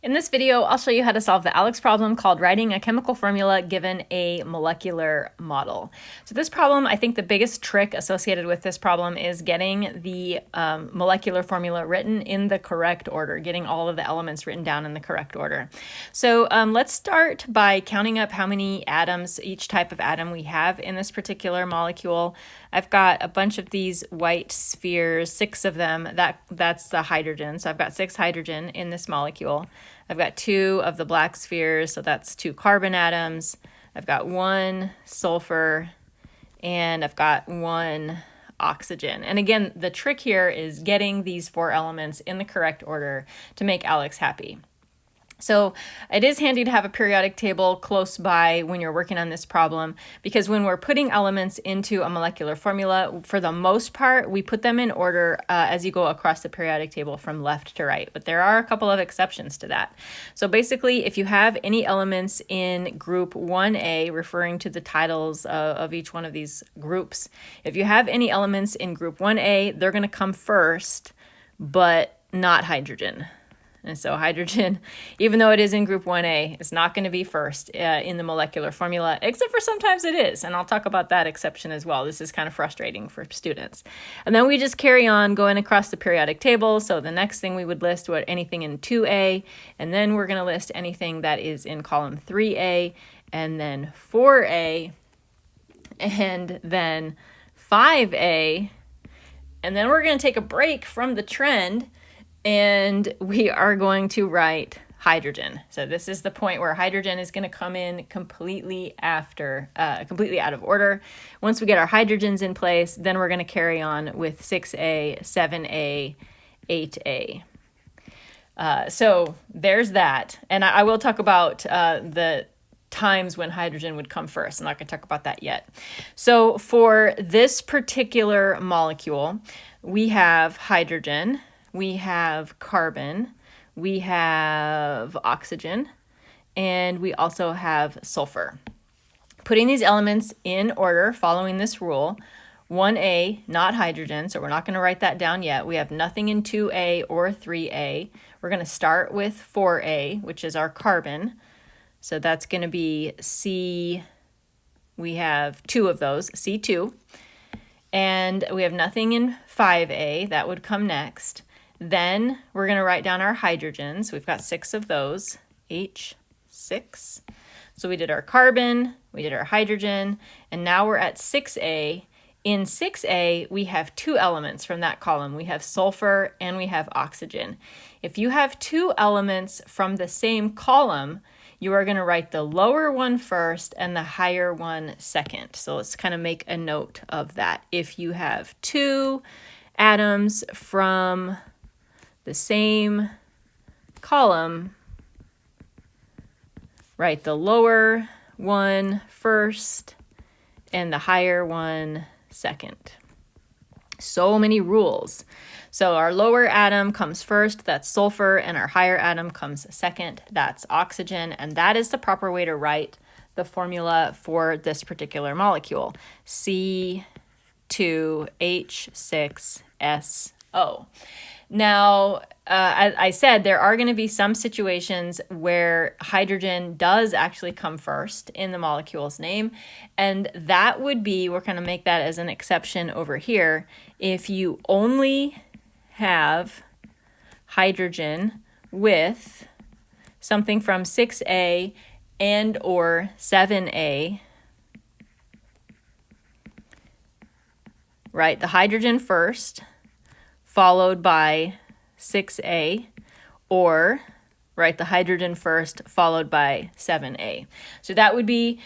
In this video, I'll show you how to solve the ALEKS problem called writing a chemical formula given a molecular model. So this problem, I think the biggest trick associated with this problem is getting the molecular formula written in the correct order, getting all of the elements written down in the correct order. So let's start by counting up how many atoms, each type of atom we have in this particular molecule. I've got a bunch of these white spheres, 6 of them, that's the hydrogen. So I've got 6 hydrogen in this molecule. I've got 2 of the black spheres, so that's 2 carbon atoms. I've got 1 sulfur, and I've got 1 oxygen. And again, the trick here is getting these 4 elements in the correct order to make ALEKS happy. So it is handy to have a periodic table close by when you're working on this problem, because when we're putting elements into a molecular formula, for the most part, we put them in order as you go across the periodic table from left to right. But there are a couple of exceptions to that. So basically, if you have any elements in group 1A, referring to the titles of each one of these groups, if you have any elements in group 1A, they're going to come first, but not hydrogen. And so hydrogen, even though it is in group 1A, is not going to be first in the molecular formula, except for sometimes it is. And I'll talk about that exception as well. This is kind of frustrating for students. And then we just carry on going across the periodic table. So the next thing we would list what anything in 2A, and then we're going to list anything that is in column 3A, and then 4A, and then 5A. And then we're going to take a break from the trend, and we are going to write hydrogen. So this is the point where hydrogen is going to come in completely out of order. Once we get our hydrogens in place, then we're going to carry on with 6A, 7A, 8A. So there's that. And I will talk about the times when hydrogen would come first. I'm not going to talk about that yet. So for this particular molecule, we have hydrogen, we have carbon, we have oxygen, and we also have sulfur. Putting these elements in order, following this rule, 1A, not hydrogen, so we're not going to write that down yet. We have nothing in 2A or 3A. We're going to start with 4A, which is our carbon. So that's going to be C, we have 2 of those, C2. And we have nothing in 5A, that would come next. Then we're going to write down our hydrogens. We've got 6 of those, H6. So we did our carbon, we did our hydrogen, and now we're at 6A. In 6A, we have 2 elements from that column. We have sulfur and we have oxygen. If you have 2 elements from the same column, you are going to write the lower one first and the higher one second. So let's kind of make a note of that. If you have 2 atoms from the same column, write the lower one first and the higher one second. So many rules. So our lower atom comes first, that's sulfur, and our higher atom comes second, that's oxygen, and that is the proper way to write the formula for this particular molecule, C2H6SO. Now, as I said, there are going to be some situations where hydrogen does actually come first in the molecule's name, and that would be, we're going to make that as an exception over here, if you only have hydrogen with something from 6A and or 7A, right? The hydrogen first, followed by 6A, or write the hydrogen first, followed by 7A. So that would be,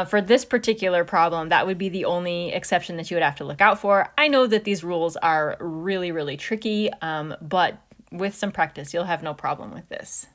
for this particular problem, that would be the only exception that you would have to look out for. I know that these rules are really, really tricky, but with some practice, you'll have no problem with this.